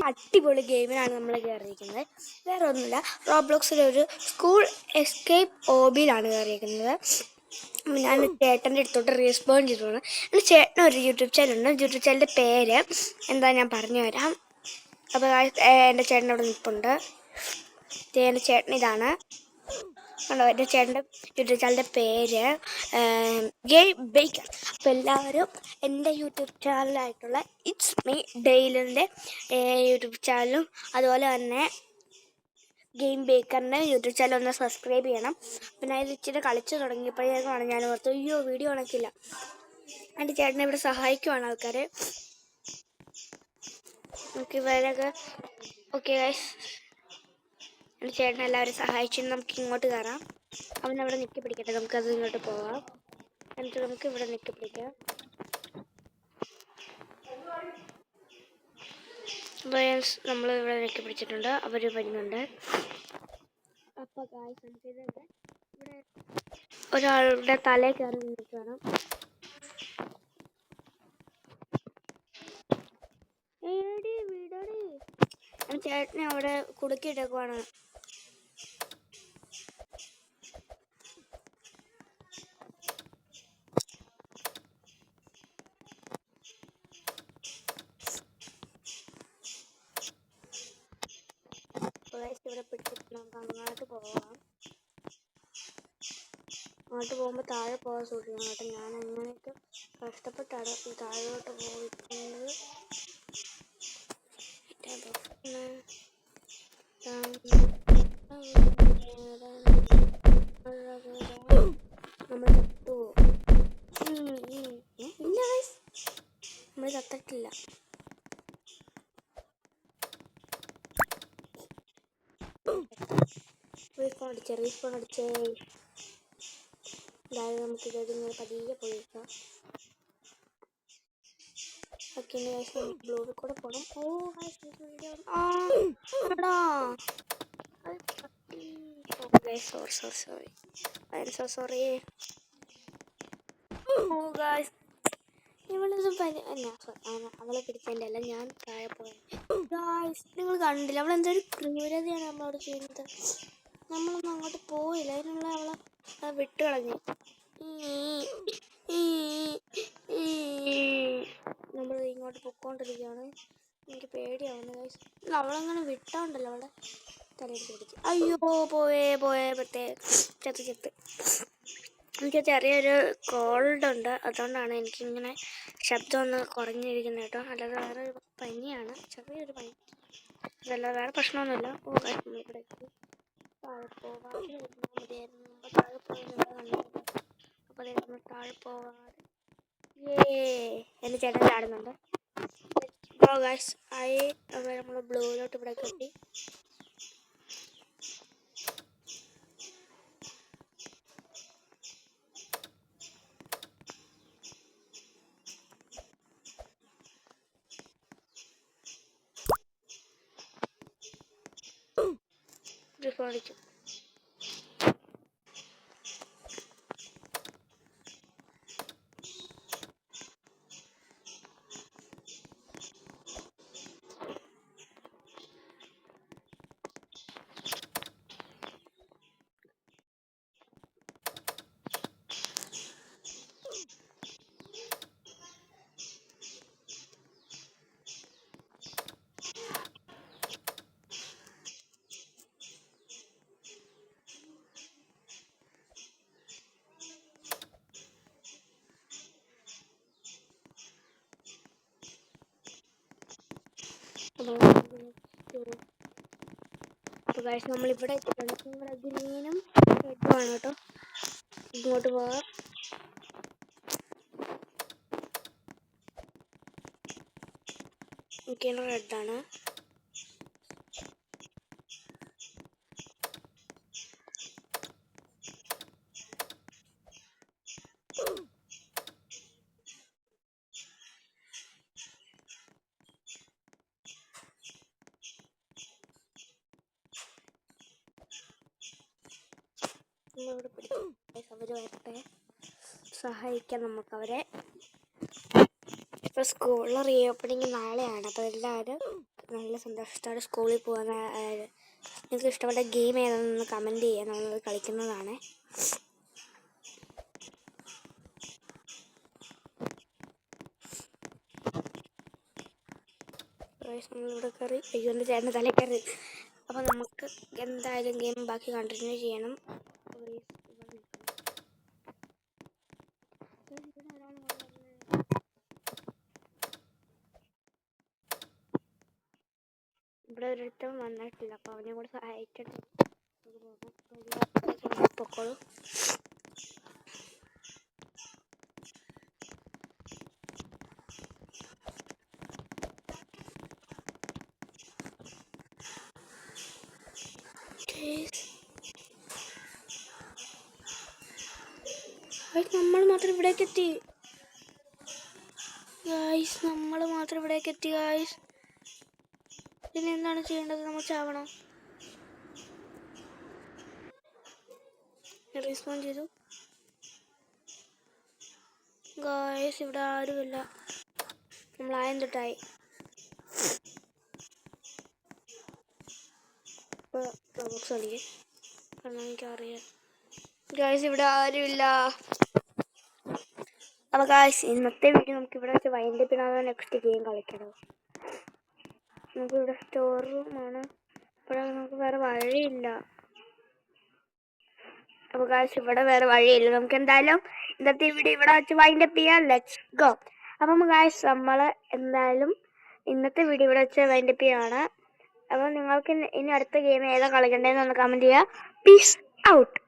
അടിപൊളി ഗെയിമിനാണ് നമ്മൾ കയറിയിരിക്കുന്നത്. വേറെ ഒന്നുമില്ല, റോബ്ലോക്സിലെ ഒരു സ്കൂൾ എസ്കേപ്പ് ഓബിയിലാണ് കയറിയിരിക്കുന്നത്. ഞാൻ ചേട്ടൻ്റെ അടുത്തോട്ട് റീസ്പോൺ ചെയ്തോളാം. എൻ്റെ ചേട്ടന് ഒരു യൂട്യൂബ് ചാനലുണ്ട്. യൂട്യൂബ് ചാനലിൻ്റെ പേര് എന്താ ഞാൻ പറഞ്ഞു തരാം. അപ്പോൾ എൻ്റെ ചേട്ടൻ അവിടെ നിൽപ്പുണ്ട്. എൻ്റെ ചേട്ടൻ ഇതാണ് കണ്ടോ. എൻ്റെ ചേട്ടൻ്റെ യൂട്യൂബ് ചാനലിൻ്റെ പേര് ഗെയിം ബേക്കർ. അപ്പോൾ എല്ലാവരും എൻ്റെ യൂട്യൂബ് ചാനലായിട്ടുള്ള ഇറ്റ്സ് മീ ഡെയിലിൻ്റെ യൂട്യൂബ് ചാനലും അതുപോലെ തന്നെ ഗെയിം ബേക്കറിൻ്റെ യൂട്യൂബ് ചാനൽ ഒന്ന് സബ്സ്ക്രൈബ് ചെയ്യണം. പിന്നെ അതിൽ ഇച്ചിരി കളിച്ച് തുടങ്ങിയപ്പോഴേക്കാണ് ഞാൻ ഓർത്തു അയ്യോ വീഡിയോ കണക്കില്ല. എൻ്റെ ചേട്ടനെ ഇവിടെ സഹായിക്കുവാണ് ആൾക്കാർ. നമുക്ക് ഇവരൊക്കെ ഓക്കെ ഗൈസ്, എൻ്റെ ചേട്ടനെ എല്ലാവരും സഹായിച്ചു. നമുക്ക് ഇങ്ങോട്ട് കയറാം. അവനവിടെ നിൽക്കി പിടിക്കട്ടെ, നമുക്കത് ഇങ്ങോട്ട് പോവാം. എന്നിട്ട് നമുക്ക് ഇവിടെ നിൽക്കി പിടിക്കാം. നമ്മൾ ഇവിടെ നിൽക്കി പിടിച്ചിട്ടുണ്ട്, അവർ വരുന്നുണ്ട്. അപ്പോൾ ഗായ്സ് നമുക്കിത് ഇവിടെ ഒരാളുടെ തലയിൽ കയറി നിൽക്കണം. ചേട്ടനെ അവിടെ കുടുക്കിയിട്ടേക്കുവാണ്. ഇവിടെ പിടിച്ചിട്ട് നമുക്ക് അങ്ങോട്ട് പോവാം. അങ്ങോട്ട് പോകുമ്പോൾ താഴെ പോകാൻ സൂക്ഷിക്കണം കേട്ടോ. ഞാൻ അങ്ങനെയൊക്കെ കഷ്ടപ്പെട്ടാണ് ഈ താഴോട്ട് പോയിട്ടുള്ളത്. നമ്മൾ ചത്തിട്ടില്ല. റീസ്പോൺ അടിച്ചേ. അതായത് നമുക്ക് ഇങ്ങനെ പതിയെ പോയേക്കാം. ഓക്കെ ബ്ലൂവിൽ കൂടെ പോകണം. സോറി. അവളെ പിടിച്ചതിൻ്റെ അല്ല, ഞാൻ താഴെ പോയി. നിങ്ങൾ കണ്ടില്ല, അവളെന്തൊരു ക്രൂരതയാണ് നമ്മളോട് ചെയ്യുന്നത്. നമ്മളൊന്നും അങ്ങോട്ട് പോയില്ല, അതിനുള്ള അവളെ വിട്ട് കളഞ്ഞു. നമ്മൾ ഇങ്ങോട്ട് പൊക്കോണ്ടിരിക്കുകയാണ്. എനിക്ക് പേടിയാവുന്നു ഗൈസ്. അവളങ്ങനെ വിട്ടോണ്ടല്ലോ അവളെ തലയിൽ പിടിച്ചു. അയ്യോ പോയേ ചത്ത്. എനിക്ക് ചെറിയൊരു കോൾഡ് ഉണ്ട്, അതുകൊണ്ടാണ് എനിക്കിങ്ങനെ ശബ്ദം ഒന്ന് കുറഞ്ഞിരിക്കുന്നത് കേട്ടോ. അല്ലാതെ വേറെ പനിയാണ്, ചെറിയൊരു പനി. അതല്ലാതെ വേറെ പ്രശ്നമൊന്നുമില്ല. നമ്മളിവിടെ താഴെ പോവാം. അപ്പോൾ നമ്മൾ താഴെ പോവാതെ എൻ്റെ ചേട്ടൻ ചാടുന്നുണ്ട്. നമ്മൾ ബ്ലൂയിലോട്ട് ഇവിടെ കെട്ടി. അടിച്ചു. അപ്പോൾ ഗൈസ് നമ്മളിവിടെ എത്തിയിട്ടുണ്ട്. നിങ്ങളുടെ ഗ്രീനും റെഡുമാണ് കേട്ടോ. ഇങ്ങോട്ട് പോവാം. ഓക്കെയാണ്, റെഡാണ്. നമ്മളിവിടെ പിടിക്കും. അവർ വരട്ടെ, സഹായിക്കാം നമുക്കവരെ. ഇപ്പോൾ സ്കൂളിൽ റീ ഓപ്പണിങ് നാളെയാണ്. അപ്പോൾ എല്ലാവരും നല്ല സന്തോഷത്തോടെ സ്കൂളിൽ പോകുന്ന. നിങ്ങൾക്ക് ഇഷ്ടപ്പെട്ട ഗെയിം ഏതാണെന്ന് കമൻറ്റ് ചെയ്യാൻ നമ്മളത് കളിക്കുന്നതാണ്. നമ്മളിവിടെ കയറി അയ്യോൻ്റെ ചേട്ടൻ്റെ തലയിൽ കയറി. അപ്പോൾ നമുക്ക് എന്തായാലും ഗെയിം ബാക്കി കണ്ടിന്യൂ ചെയ്യണം. ഇവിടെ ഒരിടത്തും വന്നിട്ടില്ല, അപ്പോൾ അവനെ കൂടെ സഹായിച്ചിട്ട് പൊക്കോളൂ. നമ്മൾ മാത്രം ഇവിടേക്ക് എത്തി ഗായ്സ്, നമ്മൾ മാത്രം ഇവിടേക്ക് എത്തി ഗായ്സ്. ഇനി എന്താണ് ചെയ്യേണ്ടത്? നമ്മൾ ചാവണം. റീസ്പോൺ ചെയ്തു ഗായ്സ്. ഇവിടെ ആരുമില്ല, നമ്മൾ ആയം തൊട്ടായി. കളിക്കേ കാരണം എനിക്കറിയാം ഗായ്സ് ഇവിടെ ആരുമില്ല. അപ്പോൾ ഗായ്സ് ഇന്നത്തെ വീഡിയോ നമുക്ക് ഇവിടെ വെച്ച് വൈൻഡ് അപ്പ് ചെയ്യണം. നെക്സ്റ്റ് ഗെയിം കളിക്കണം. നമുക്കിവിടെ സ്റ്റോർ റൂമാണ്, ഇവിടെ നമുക്ക് വേറെ വഴിയില്ല. അപ്പോൾ ഗായ്സ് ഇവിടെ വേറെ വഴിയില്ല, നമുക്ക് എന്തായാലും ഇന്നത്തെ വീഡിയോ ഇവിടെ വെച്ച് വൈൻഡ് അപ്പ് ചെയ്യാം. Let's go. അപ്പം ഗായ്സ് നമ്മൾ എന്തായാലും ഇന്നത്തെ വീഡിയോ ഇവിടെ വെച്ച് വൈൻഡ് അപ്പ് ചെയ്യാണ്. അപ്പോൾ നിങ്ങൾക്ക് ഇനി അടുത്ത ഗെയിം ഏതാ കളിക്കേണ്ടതെന്ന് ഒന്ന് കമൻറ്റ് ചെയ്യുക. Peace out.